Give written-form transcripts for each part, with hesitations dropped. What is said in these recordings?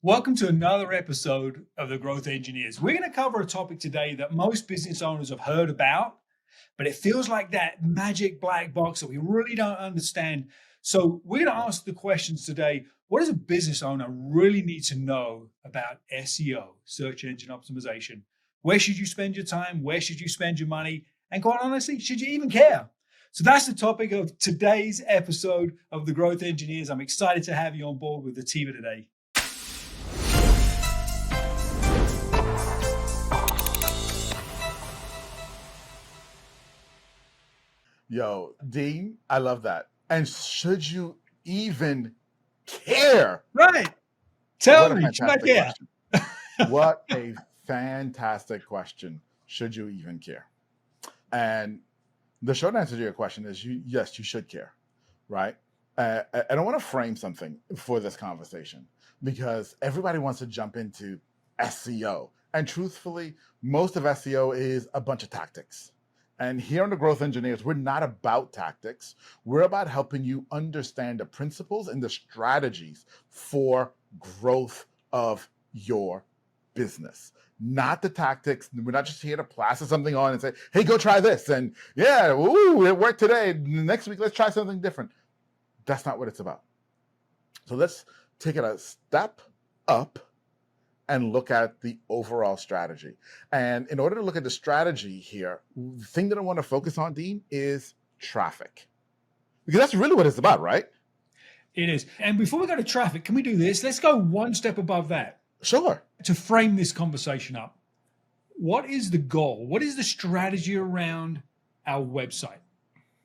Welcome to another episode of the Growth Engineers. We're going to cover a topic today that most business owners have heard about, but it feels like that magic black box that we really don't understand. So we're going to ask the questions today. What does a business owner really need to know about SEO, search engine optimization? Where should you spend your time? Where should you spend your money? And quite honestly, should you even care? So that's the topic of today's episode of the Growth Engineers. I'm excited to have you on board with the team today. Yo, Dean, I love that. And should you even care? Right. Tell What a me, should I fantastic care? question. What a fantastic question. Should you even care? And the short answer to your question is yes, you should care, right? And I want to frame something for this conversation because everybody wants to jump into SEO. And truthfully, most of SEO is a bunch of tactics. And here on the Growth Engineers, we're not about tactics. We're about helping you understand the principles and the strategies for growth of your business. Not the tactics. We're not just here to plaster something on and say, hey, go try this. And yeah, ooh, it worked today. Next week, let's try something different. That's not what it's about. So let's take it a step up and look at the overall strategy. And in order to look at the strategy here, the thing that I want to focus on, Dean, is traffic. Because that's really what it's about, right? It is. And before we go to traffic, can we do this? Let's go one step above that. Sure. To frame this conversation up, what is the goal? What is the strategy around our website?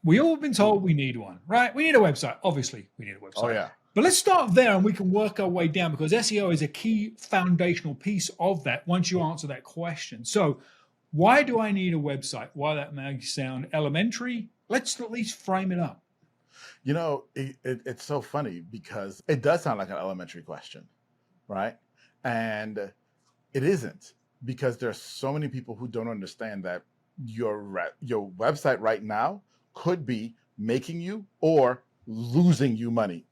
We all have been told we need one, right? We need a website. Obviously, we need a website. Oh, yeah. But let's start there and we can work our way down because SEO is a key foundational piece of that once you answer that question. So why do I need a website? Why that may sound elementary, let's at least frame it up. You know, it's so funny because it does sound like an elementary question, right? And it isn't, because there's so many people who don't understand that your website right now could be making you or losing you money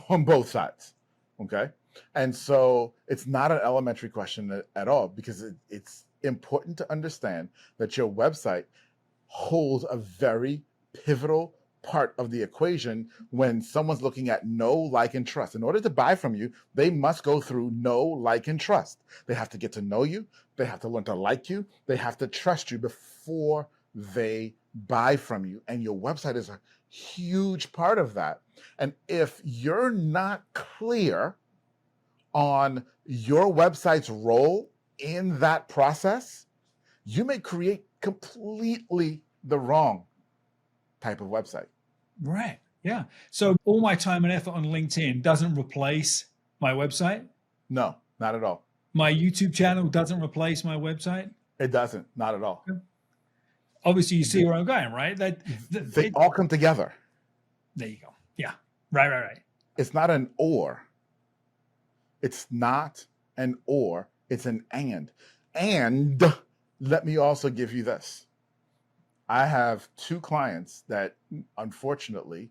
on both sides. Okay. And so it's not an elementary question at all, because it's important to understand that your website holds a very pivotal part of the equation when someone's looking at know, like, and trust. In order to buy from you, they must go through know, like, and trust. They have to get to know you. They have to learn to like you. They have to trust you before they buy from you. And your website is a huge part of that. And if you're not clear on your website's role in that process, you may create completely the wrong type of website. Right. Yeah. So all my time and effort on LinkedIn doesn't replace my website. No, not at all. My YouTube channel doesn't replace my website. It doesn't, not at all. Obviously, you see where I'm going, right? They all come together. There you go. Yeah. Right. It's not an or. It's not an or. It's an and. And let me also give you this. I have two clients that unfortunately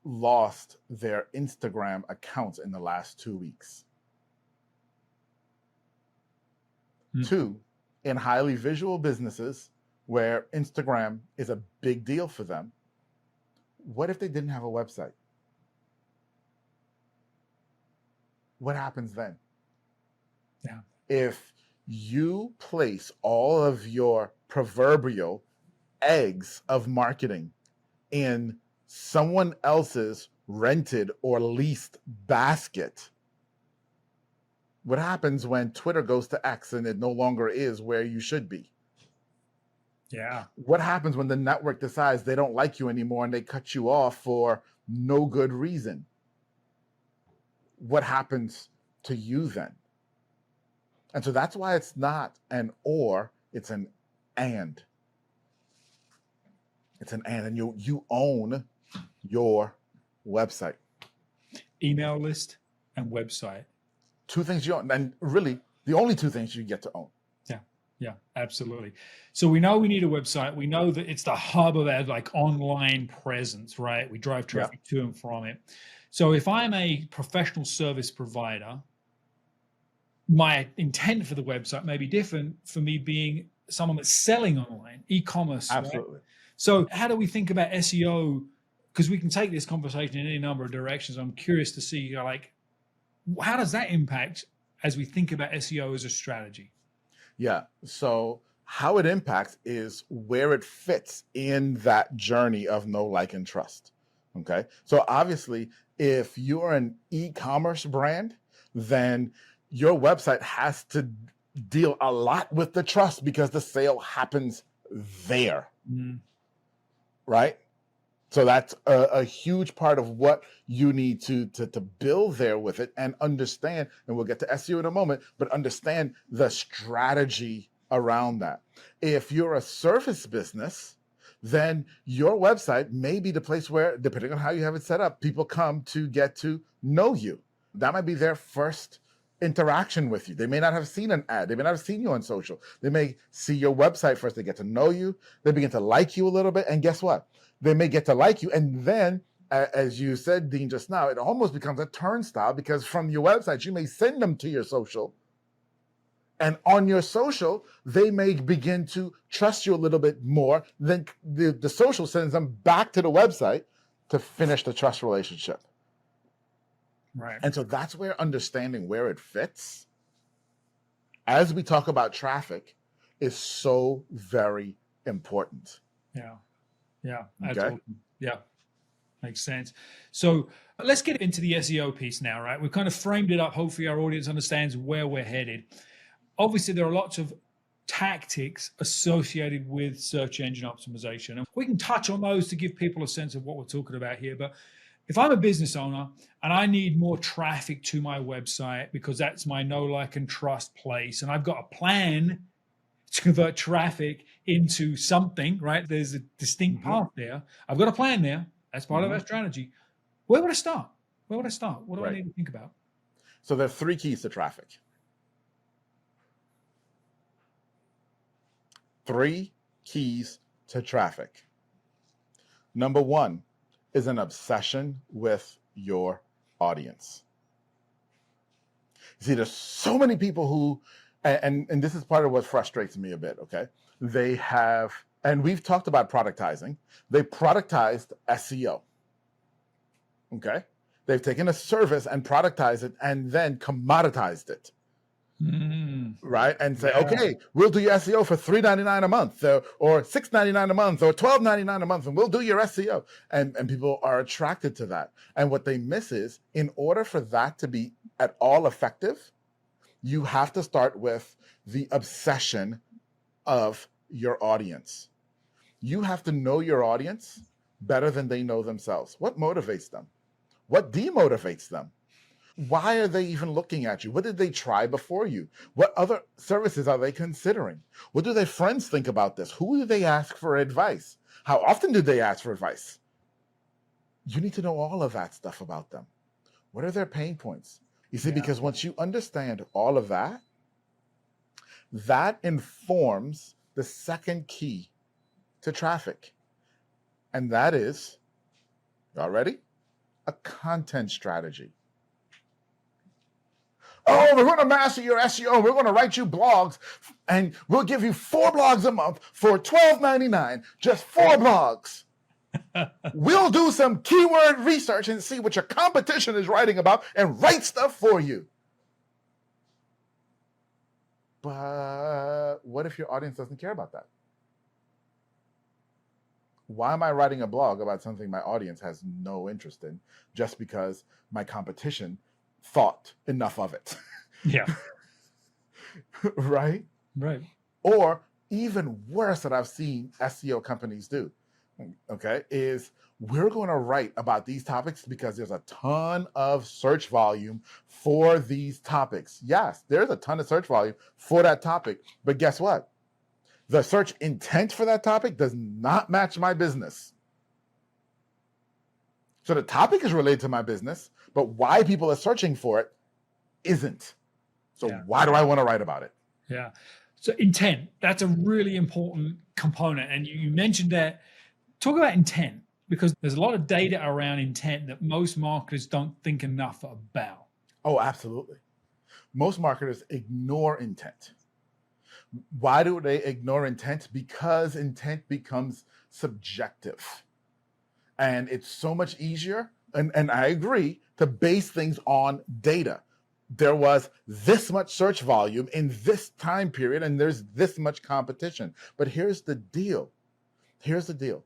lost their Instagram accounts in the last 2 weeks. Two, in highly visual businesses where Instagram is a big deal for them. What if they didn't have a website? What happens then? Yeah. If you place all of your proverbial eggs of marketing in someone else's rented or leased basket, what happens when Twitter goes to X and it no longer is where you should be? Yeah. What happens when the network decides they don't like you anymore and they cut you off for no good reason? What happens to you then? And so that's why it's not an or, it's an and. It's an and you own your website. Email list and website. Two things you own, and really the only two things you get to own. Yeah, absolutely. So we know we need a website. We know that it's the hub of our like online presence, right? We drive traffic to and from it. So if I'm a professional service provider, my intent for the website may be different for me being someone that's selling online, e-commerce, right? Absolutely. So how do we think about SEO? Because we can take this conversation in any number of directions. I'm curious to see, like, how does that impact as we think about SEO as a strategy? Yeah. So how it impacts is where it fits in that journey of know, like, and trust. Okay. So obviously, if you're an e-commerce brand, then your website has to deal a lot with the trust because the sale happens there, right? So that's a huge part of what you need to build there with it and understand, and we'll get to SEO in a moment, but understand the strategy around that. If you're a service business, then your website may be the place where, depending on how you have it set up, people come to get to know you. That might be their first interaction with you. They may not have seen an ad. They may not have seen you on social. They may see your website first. They get to know you. They begin to like you a little bit. And guess what? They may get to like you. And then, as you said, Dean, just now, it almost becomes a turnstile because from your website, you may send them to your social. And on your social, they may begin to trust you a little bit more. Then the social sends them back to the website to finish the trust relationship. Right. And so that's where understanding where it fits, as we talk about traffic, is so very important. Yeah. Yeah. That's Okay. awesome. Yeah. Makes sense. So let's get into the SEO piece now, right? We've kind of framed it up. Hopefully our audience understands where we're headed. Obviously, there are lots of tactics associated with search engine optimization. And we can touch on those to give people a sense of what we're talking about here. But if I'm a business owner and I need more traffic to my website because that's my know, like, and trust place, and I've got a plan to convert traffic into something, right? There's a distinct path there. I've got a plan there. That's part of our strategy. Where would I start? Where would I start? What do I need to think about? So there are 3 keys to traffic. 3 keys to traffic. Number 1 is an obsession with your audience. See, there's so many people who, and this is part of what frustrates me a bit, okay? They have, and we've talked about productizing, they productized SEO, okay? They've taken a service and productized it and then commoditized it. Right? And say, okay, we'll do your SEO for $3.99 a month or $6.99 a month or $12.99 a month, and we'll do your SEO. And people are attracted to that. And what they miss is, in order for that to be at all effective, you have to start with the obsession of your audience. You have to know your audience better than they know themselves. What motivates them? What demotivates them? Why are they even looking at you? What did they try before you? What other services are they considering? What do their friends think about this? Who do they ask for advice? How often do they ask for advice? You need to know all of that stuff about them. What are their pain points? You see, because once you understand all of that, that informs the second key to traffic. And that is, y'all ready? A content strategy. Oh, we're going to master your SEO. We're going to write you blogs, and we'll give you 4 blogs a month for $12.99. Just 4 blogs. We'll do some keyword research and see what your competition is writing about and write stuff for you. But what if your audience doesn't care about that? Why am I writing a blog about something my audience has no interest in just because my competition thought enough of it? Yeah. Right? Right. Or even worse that I've seen SEO companies do, okay, is we're going to write about these topics because there's a ton of search volume for these topics. Yes, there's a ton of search volume for that topic, but guess what? The search intent for that topic does not match my business. So the topic is related to my business, but why people are searching for it isn't. So why do I want to write about it? Yeah. So intent, that's a really important component. And you mentioned that. Talk about intent, because there's a lot of data around intent that most marketers don't think enough about. Oh, absolutely. Most marketers ignore intent. Why do they ignore intent? Because intent becomes subjective. And it's so much easier, and I agree, to base things on data. There was this much search volume in this time period, and there's this much competition. But here's the deal. Here's the deal.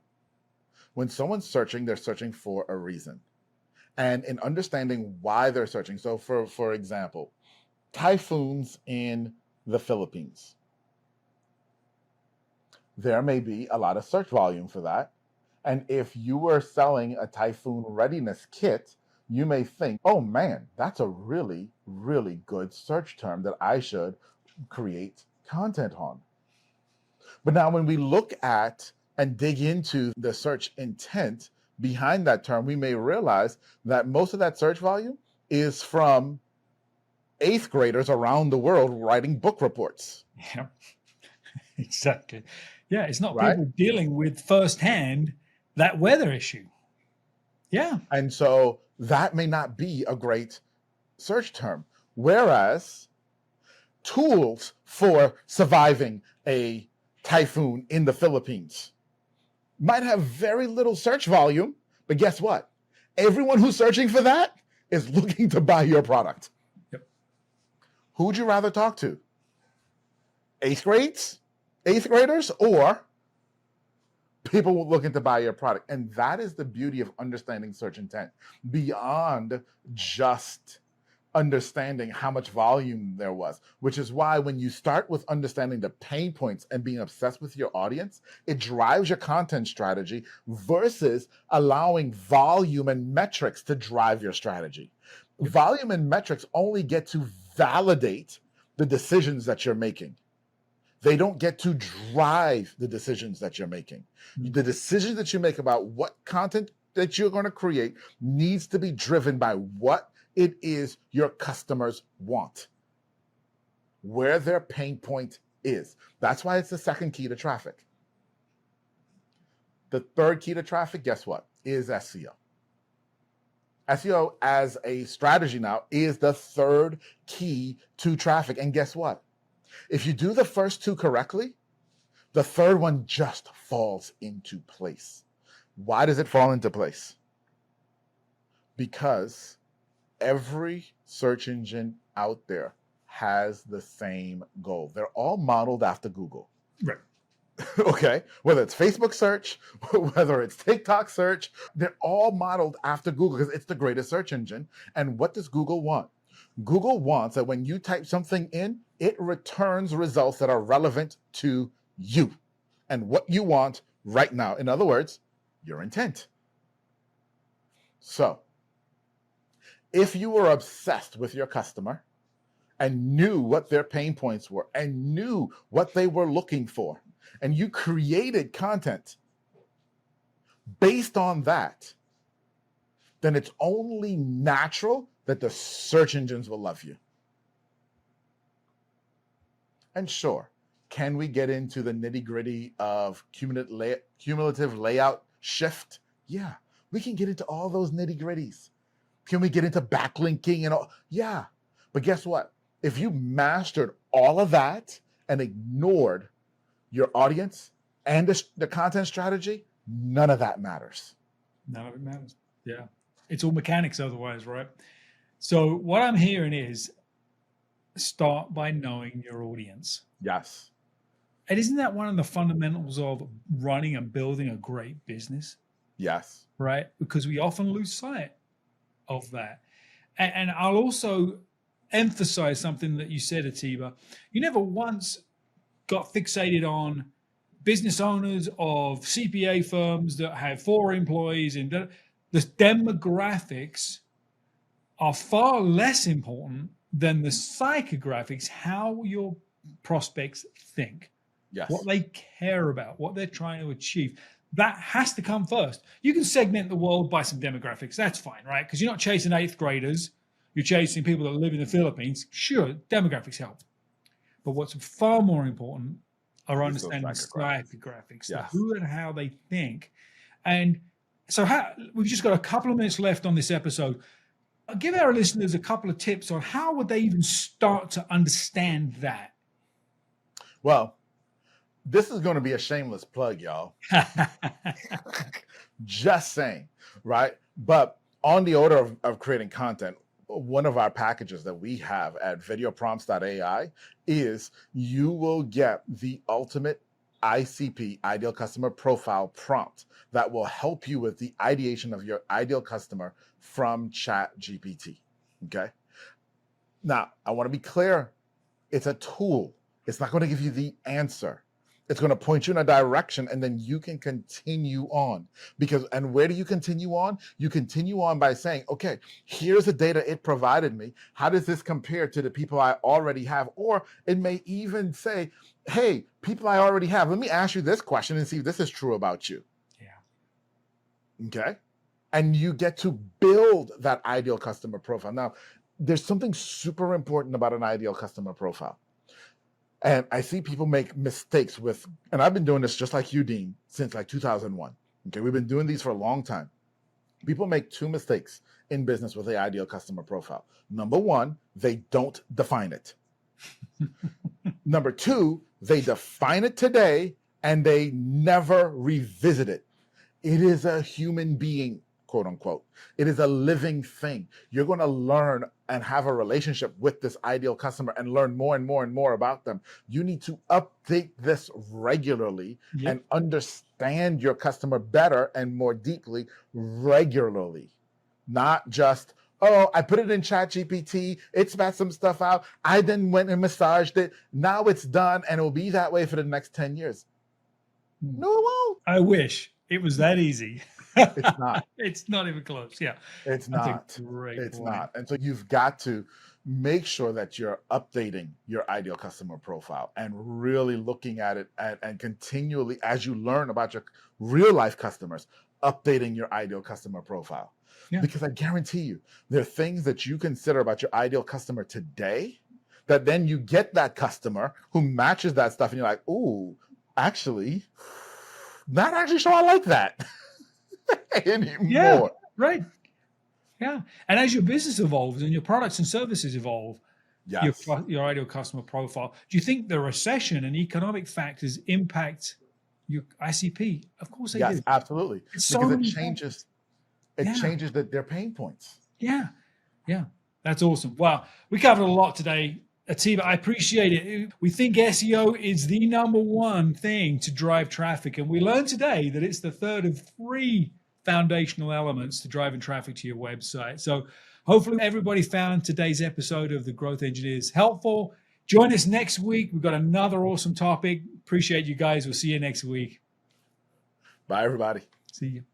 When someone's searching, they're searching for a reason. And in understanding why they're searching, so for example, typhoons in the Philippines. There may be a lot of search volume for that. And if you were selling a typhoon readiness kit, you may think, oh man, that's a really, really good search term that I should create content on. But now when we look at and dig into the search intent behind that term, we may realize that most of that search volume is from 8th graders around the world writing book reports. Yeah, exactly. Yeah, it's not Right? people dealing with firsthand that weather issue. Yeah. And so that may not be a great search term. Whereas tools for surviving a typhoon in the Philippines might have very little search volume, but guess what? Everyone who's searching for that is looking to buy your product. Yep. Who would you rather talk to? 8th graders, or people looking to buy your product? And that is the beauty of understanding search intent, beyond just understanding how much volume there was, which is why when you start with understanding the pain points and being obsessed with your audience, it drives your content strategy versus allowing volume and metrics to drive your strategy. Volume and metrics only get to validate the decisions that you're making. They don't get to drive the decisions that you're making. The decisions that you make about what content that you're going to create needs to be driven by what it is your customers want, where their pain point is. That's why it's the second key to traffic. The third key to traffic, guess what, is SEO. SEO as a strategy now is the third key to traffic. And guess what? If you do the first two correctly, the third one just falls into place. Why does it fall into place? Because every search engine out there has the same goal. They're all modeled after Google. Right. Okay, whether it's Facebook search, whether it's TikTok search, they're all modeled after Google because it's the greatest search engine. And what does Google want? Google wants that when you type something in, it returns results that are relevant to you and what you want right now. In other words, your intent. So, if you were obsessed with your customer and knew what their pain points were and knew what they were looking for, and you created content based on that, then it's only natural that the search engines will love you. And sure, can we get into the nitty-gritty of cumulative layout shift? Yeah, we can get into all those nitty-gritties. Can we get into backlinking and all? Yeah, but guess what? If you mastered all of that and ignored your audience and the content strategy, none of that matters. None of it matters. Yeah. It's all mechanics otherwise, right? So what I'm hearing is start by knowing your audience. Yes. And isn't that one of the fundamentals of running and building a great business? Yes. Right? Because we often lose sight of that. And I'll also emphasize something that you said, Atiba. You never once got fixated on business owners of CPA firms that have 4 employees. And the demographics are far less important than the psychographics, how your prospects think, Yes. what they care about, what they're trying to achieve. That has to come first. You can segment the world by some demographics. That's fine, right? Because you're not chasing 8th graders. You're chasing people that live in the Philippines. Sure, demographics help. But what's far more important are understanding psychographics, Yes. who and how they think. And so we've just got a couple of minutes left on this episode. Give our listeners a couple of tips on how would they even start to understand that. Well, this is going to be a shameless plug, y'all. Just saying, right? But on the order of creating content, one of our packages that we have at videoprompts.ai is you will get the ultimate ICP, ideal customer profile prompt, that will help you with the ideation of your ideal customer from ChatGPT. Okay. Now, I want to be clear. It's a tool. It's not going to give you the answer. It's going to point you in a direction, and then you can continue on. And where do you continue on? You continue on by saying, okay, here's the data it provided me. How does this compare to the people I already have? Or it may even say, hey, people I already have, let me ask you this question and see if this is true about you. Yeah. Okay. And you get to build that ideal customer profile. Now, there's something super important about an ideal customer profile. And I see people make mistakes with, and I've been doing this just like you, Dean, since like 2001. Okay, we've been doing these for a long time. People make two mistakes in business with the ideal customer profile. Number one, they don't define it. Number two, they define it today and they never revisit it. It is a human being, quote unquote. It is a living thing. You're going to learn and have a relationship with this ideal customer and learn more and more and more about them. You need to update this regularly and understand your customer better and more deeply regularly. Not just, oh, I put it in ChatGPT, it spat some stuff out, I then went and massaged it, now it's done, and it'll be that way for the next 10 years. No, it won't. I wish it was that easy. It's not. It's not even close. Yeah. It's That's not. a great It's point. not. And so you've got to make sure that you're updating your ideal customer profile and really looking at it and continually, as you learn about your real life customers, updating your ideal customer profile. Yeah. Because I guarantee you, there are things that you consider about your ideal customer today that then you get that customer who matches that stuff and you're like, ooh, actually, not actually sure I like that anymore. Yeah, right. Yeah. And as your business evolves and your products and services evolve, Yes. your ideal customer profile, do you think the recession and economic factors impact your ICP? Of course they do. Yes, absolutely. It's so Because it many changes, Yeah. changes their pain points. Yeah. Yeah. That's awesome. Wow. We covered a lot today. Atiba, I appreciate it. We think SEO is the number one thing to drive traffic. And we learned today that it's the third of three foundational elements to driving traffic to your website. So hopefully everybody found today's episode of the Growth Engineers helpful. Join us next week. We've got another awesome topic. Appreciate you guys. We'll see you next week. Bye, everybody. See you.